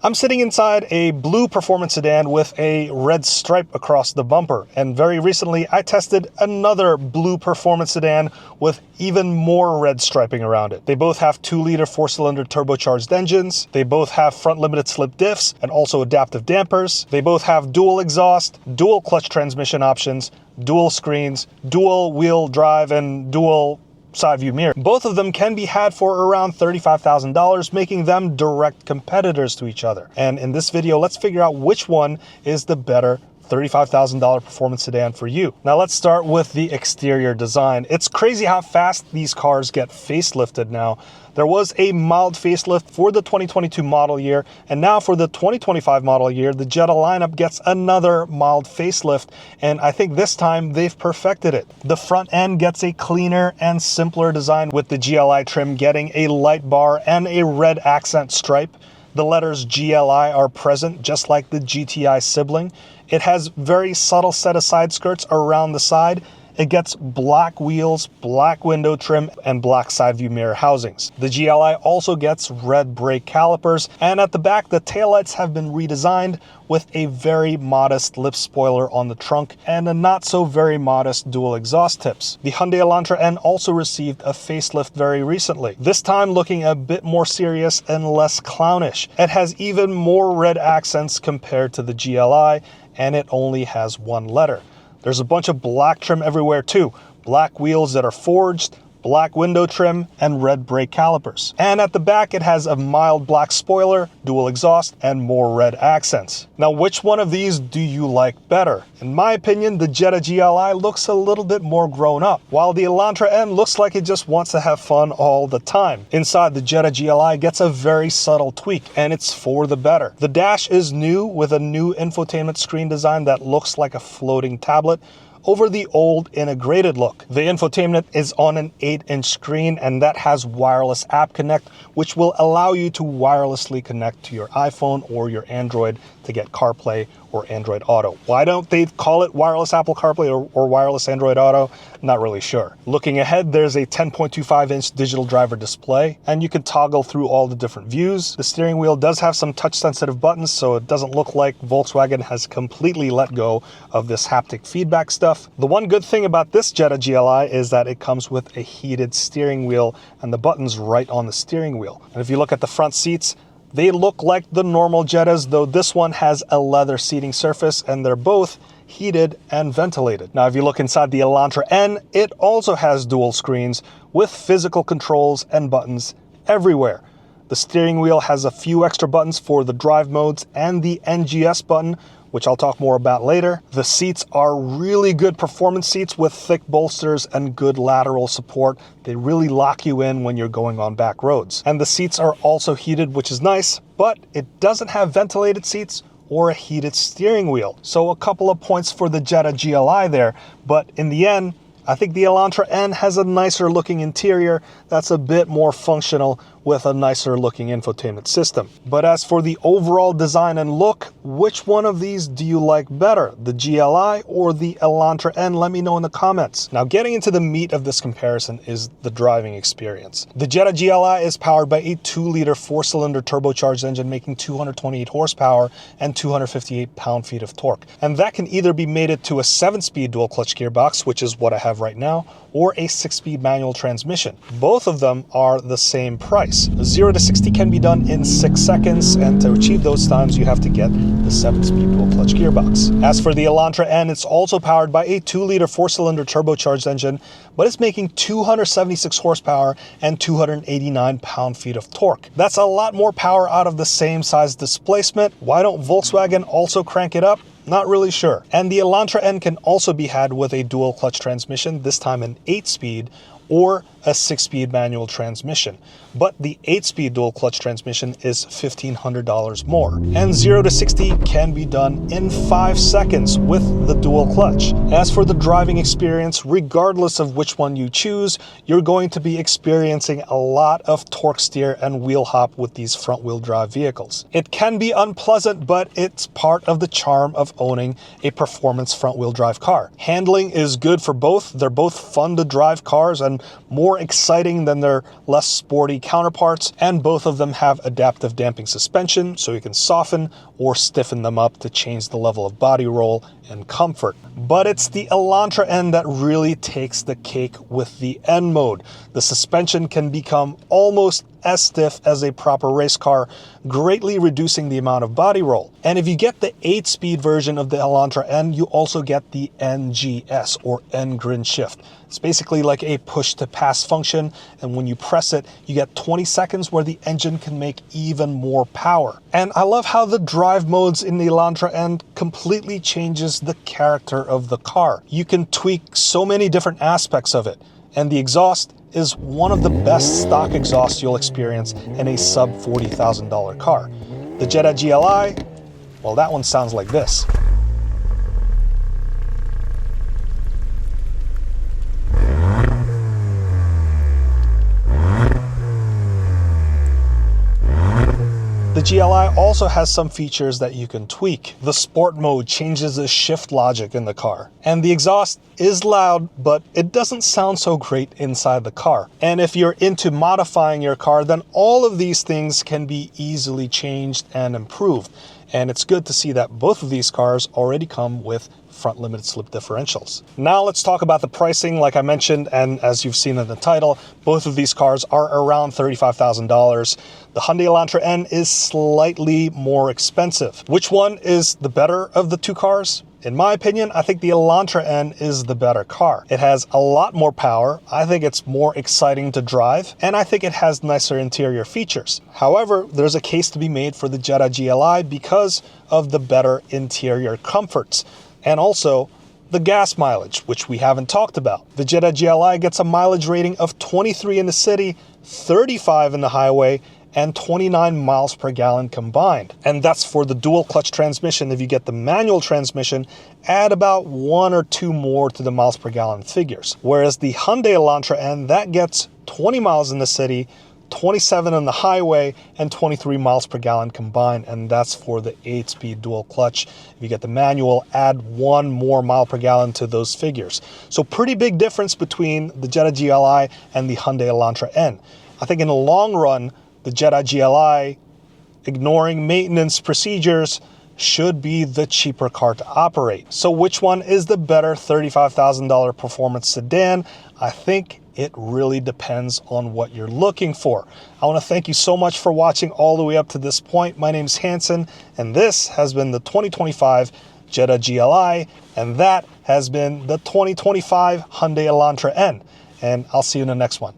I'm sitting inside a blue performance sedan with a red stripe across the bumper, and very recently I tested another blue performance sedan with even more red striping around it. They both have 2-liter 4-cylinder turbocharged engines, they both have front limited slip diffs and also adaptive dampers, they both have dual exhaust, dual clutch transmission options, dual screens, dual wheel drive, and dual side view mirror. Both of them can be had for around $35,000, making them direct competitors to each other. And in this video, let's figure out which one is the better $35,000 performance sedan for you. Now let's start with the exterior design. It's crazy how fast these cars get facelifted now. There was a mild facelift for the 2022 model year, and now for the 2025 model year, the Jetta lineup gets another mild facelift, and I think this time they've perfected it. The front end gets a cleaner and simpler design, with the GLI trim getting a light bar and a red accent stripe. The letters GLI are present just like the GTI sibling. It has very subtle set of side skirts around the side. It gets black wheels, black window trim, and black side view mirror housings. The GLI also gets red brake calipers, and at the back, the taillights have been redesigned with a very modest lip spoiler on the trunk and a not so very modest dual exhaust tips. The Hyundai Elantra N also received a facelift very recently, this time looking a bit more serious and less clownish. It has even more red accents compared to the GLI, and it only has one letter. There's a bunch of black trim everywhere too. Black wheels that are forged, black window trim, and red brake calipers. And at the back, it has a mild black spoiler, dual exhaust, and more red accents. Now, which one of these do you like better? In my opinion, the Jetta GLI looks a little bit more grown up, while the Elantra N looks like it just wants to have fun all the time. Inside, the Jetta GLI gets a very subtle tweak, and it's for the better. The dash is new, with a new infotainment screen design that looks like a floating tablet over the old integrated look. The infotainment is on an 8-inch screen, and that has wireless app connect, which will allow you to wirelessly connect to your iPhone or your Android to get CarPlay or Android Auto. Why don't they call it wireless Apple CarPlay or wireless Android Auto? Not really sure. Looking ahead, there's a 10.25-inch digital driver display, and you can toggle through all the different views. The steering wheel does have some touch-sensitive buttons, so it doesn't look like Volkswagen has completely let go of this haptic feedback stuff. The one good thing about this Jetta GLI is that it comes with a heated steering wheel and the buttons right on the steering wheel. And if you look at the front seats, they look like the normal Jettas, though this one has a leather seating surface, and they're both heated and ventilated. Now, if you look inside the Elantra N, it also has dual screens with physical controls and buttons everywhere. The steering wheel has a few extra buttons for the drive modes and the NGS button, which I'll talk more about later. The seats are really good performance seats with thick bolsters and good lateral support. They really lock you in when you're going on back roads. And the seats are also heated, which is nice, but it doesn't have ventilated seats or a heated steering wheel. So a couple of points for the Jetta GLI there, but in the end, I think the Elantra N has a nicer looking interior that's a bit more functional with a nicer looking infotainment system. But as for the overall design and look, which one of these do you like better, the GLI or the Elantra N? Let me know in the comments. Now, getting into the meat of this comparison is the driving experience. The Jetta GLI is powered by a 2-liter 4-cylinder turbocharged engine, making 228 horsepower and 258 pound-feet of torque. And that can either be mated to a 7-speed dual clutch gearbox, which is what I have right now, or a 6-speed manual transmission. Both of them are the same price. 0 to 60 can be done in 6 seconds, and to achieve those times, you have to get the 7-speed dual clutch gearbox. As for the Elantra N, it's also powered by a 2-liter 4-cylinder turbocharged engine, but it's making 276 horsepower and 289 pound-feet of torque. That's a lot more power out of the same size displacement. Why don't Volkswagen also crank it up? Not really sure. And the Elantra N can also be had with a dual clutch transmission, this time an 8-speed, or a 6-speed manual transmission. But the 8-speed dual clutch transmission is $1,500 more. And 0 to 60 can be done in 5 seconds with the dual clutch. As for the driving experience, regardless of which one you choose, you're going to be experiencing a lot of torque steer and wheel hop with these front-wheel drive vehicles. It can be unpleasant, but it's part of the charm of owning a performance front-wheel drive car. Handling is good for both. They're both fun to drive cars, and more more exciting than their less sporty counterparts, and both of them have adaptive damping suspension, so you can soften or stiffen them up to change the level of body roll and comfort. But it's the Elantra N that really takes the cake with the N mode. The suspension can become almost as stiff as a proper race car, greatly reducing the amount of body roll. And if you get the 8-speed version of the Elantra N, you also get the NGS, or N-Grin Shift. It's basically like a push-to-pass function, and when you press it, you get 20 seconds where the engine can make even more power. And I love how the drive modes in the Elantra N completely changes the character of the car. You can tweak so many different aspects of it, and the exhaust is one of the best stock exhausts you'll experience in a sub $40,000 car. The Jetta GLI, well, that one sounds like this. The GLI also has some features that you can tweak. The sport mode changes the shift logic in the car. And the exhaust is loud, but it doesn't sound so great inside the car. And if you're into modifying your car, then all of these things can be easily changed and improved. And it's good to see that both of these cars already come with front limited slip differentials. Now let's talk about the pricing. Like I mentioned, and as you've seen in the title, both of these cars are around $35,000. The Hyundai Elantra N is slightly more expensive. Which one is the better of the two cars? In my opinion, I think the Elantra N is the better car. It has a lot more power. I think it's more exciting to drive, and I think it has nicer interior features. However, there's a case to be made for the Jetta GLI because of the better interior comforts, and also the gas mileage, which we haven't talked about. The Jetta GLI gets a mileage rating of 23 in the city, 35 in the highway, and 29 miles per gallon combined. And that's for the dual clutch transmission. If you get the manual transmission, add about 1 or 2 more to the miles per gallon figures. Whereas the Hyundai Elantra N, that gets 20 miles in the city, 27 on the highway, and 23 miles per gallon combined, and that's for the 8-speed dual clutch. If you get the manual, add 1 more mile per gallon to those figures. So pretty big difference between the Jetta GLI and the Hyundai Elantra N. I think in the long run, the Jetta GLI, ignoring maintenance procedures, should be the cheaper car to operate. So which one is the better $35,000 performance sedan? I think it really depends on what you're looking for. I want to thank you so much for watching all the way up to this point. My name's Hanson, and this has been the 2025 Jetta GLI, and that has been the 2025 Hyundai Elantra N. And I'll see you in the next one.